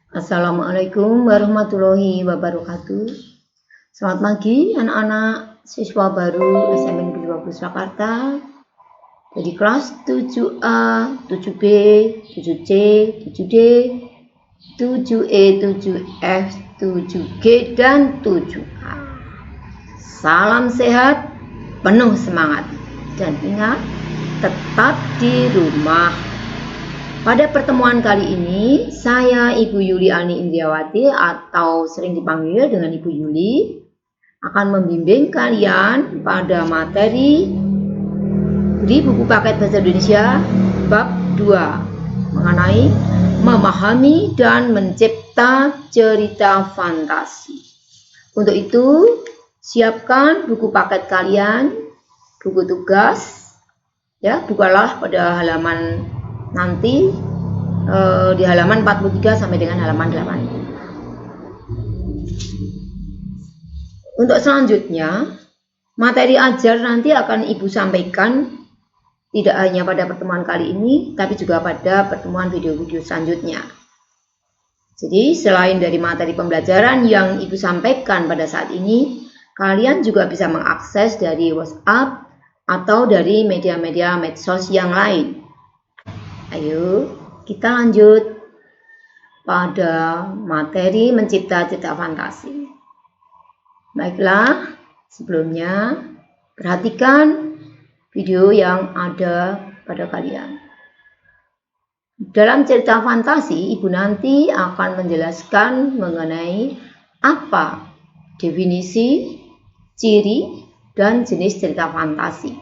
Assalamualaikum warahmatullahi wabarakatuh. Selamat pagi anak-anak siswa baru SMN Negeri 20 Surakarta dari kelas 7A, 7B, 7C, 7D, 7E, 7F, 7G, dan 7A. Salam sehat, penuh semangat, dan ingat, tetap di rumah. Pada pertemuan kali ini, saya Ibu Yuli Ani Indriawati atau sering dipanggil dengan Ibu Yuli akan membimbing kalian pada materi di buku paket bahasa Indonesia bab 2 mengenai memahami dan mencipta cerita fantasi. Untuk itu, siapkan buku paket kalian, buku tugas, ya, bukalah pada halaman nanti di halaman 43 sampai dengan halaman 8. Untuk selanjutnya, materi ajar nanti akan Ibu sampaikan tidak hanya pada pertemuan kali ini, tapi juga pada pertemuan video-video selanjutnya. Jadi, selain dari materi pembelajaran yang Ibu sampaikan pada saat ini, kalian juga bisa mengakses dari WhatsApp atau dari media-media medsos yang lain. Ayo, kita lanjut pada materi mencipta cerita fantasi. Baiklah, sebelumnya perhatikan video yang ada pada kalian. Dalam cerita fantasi, Ibu nanti akan menjelaskan mengenai apa definisi, ciri, dan jenis cerita fantasi.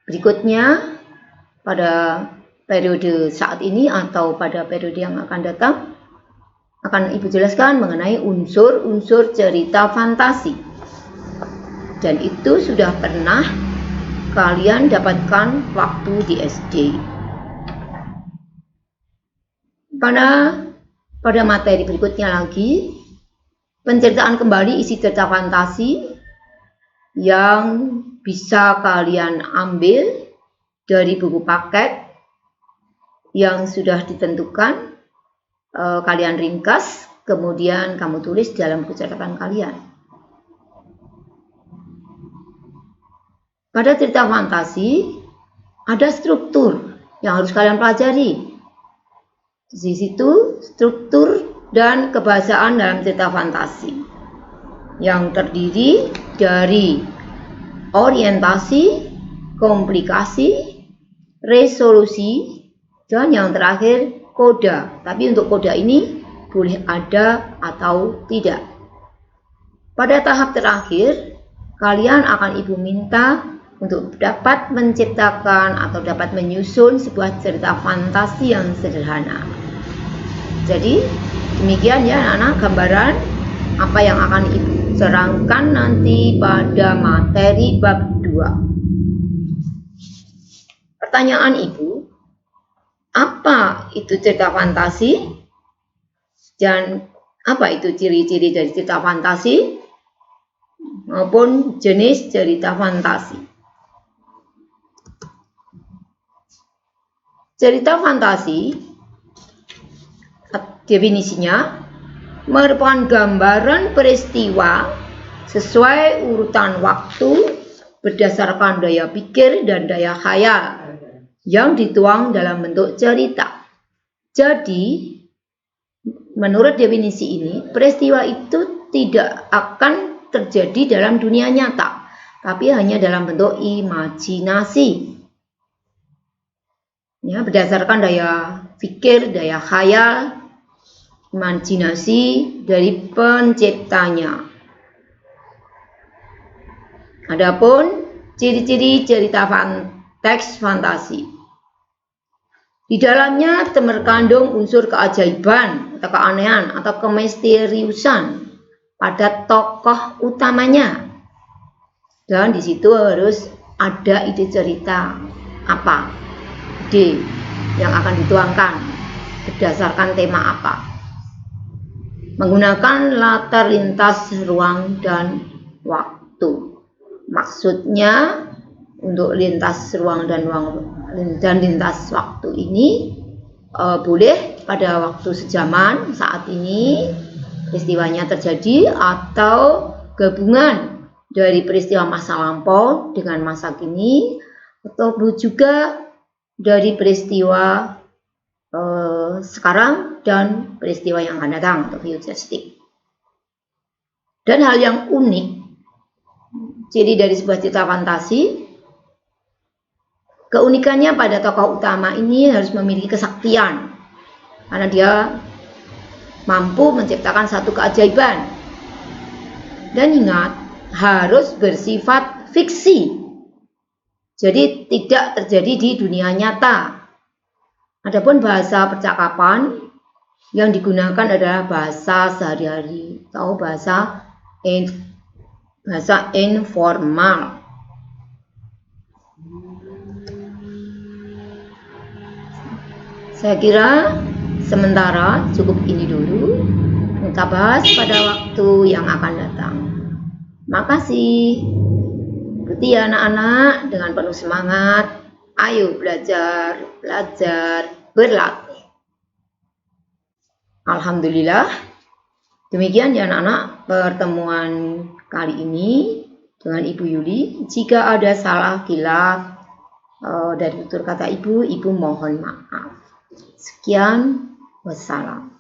Berikutnya, pada periode saat ini atau pada periode yang akan datang, akan Ibu jelaskan mengenai unsur-unsur cerita fantasi. Dan itu sudah pernah kalian dapatkan waktu di SD. Pada materi berikutnya lagi, penceritaan kembali isi cerita fantasi yang bisa kalian ambil dari buku paket yang sudah ditentukan, kalian ringkas, kemudian kamu tulis dalam buku catatan kalian. Pada cerita fantasi, ada struktur yang harus kalian pelajari. Di situ, struktur dan kebahasaan dalam cerita fantasi yang terdiri dari orientasi, komplikasi, resolusi, dan yang terakhir koda. Tapi untuk koda ini boleh ada atau tidak. Pada tahap terakhir, kalian akan Ibu minta untuk dapat menciptakan atau dapat menyusun sebuah cerita fantasi yang sederhana. Jadi demikian ya anak-anak gambaran apa yang akan Ibu terangkan nanti pada materi bab 2. Pertanyaan Ibu, apa itu cerita fantasi? Dan apa itu ciri-ciri dari cerita fantasi maupun jenis cerita fantasi? Cerita fantasi, definisinya, merupakan gambaran peristiwa sesuai urutan waktu berdasarkan daya pikir dan daya khayal yang dituang dalam bentuk cerita. Jadi, menurut definisi ini, peristiwa itu tidak akan terjadi dalam dunia nyata, tapi hanya dalam bentuk imajinasi. Ya, berdasarkan daya pikir, daya khayal, imajinasi dari penciptanya. Adapun ciri-ciri cerita teks fantasi, di dalamnya terkandung unsur keajaiban atau keanehan atau kemisteriusan pada tokoh utamanya. Dan di situ harus ada ide cerita apa, ide yang akan dituangkan berdasarkan tema apa. Menggunakan latar lintas ruang dan waktu. Maksudnya untuk lintas ruang dan lintas waktu ini boleh pada waktu sejaman saat ini peristiwanya terjadi, atau gabungan dari peristiwa masa lampau dengan masa kini, atau juga dari peristiwa sekarang dan peristiwa yang akan datang atau futuristik. Dan hal yang unik, ciri dari sebuah cerita fantasi, keunikannya pada tokoh utama ini harus memiliki kesaktian, karena dia mampu menciptakan satu keajaiban. Dan ingat, harus bersifat fiksi, jadi tidak terjadi di dunia nyata. Adapun bahasa percakapan yang digunakan adalah bahasa sehari-hari atau bahasa informal. Saya kira sementara cukup ini dulu. Kita bahas pada waktu yang akan datang. Makasih. Ikuti ya anak-anak dengan penuh semangat. Ayo belajar, berlatih. Alhamdulillah. Demikian ya anak-anak pertemuan kali ini dengan Ibu Yuli. Jika ada salah kilaf dari tutur kata Ibu mohon maaf. Sekian, wassalam.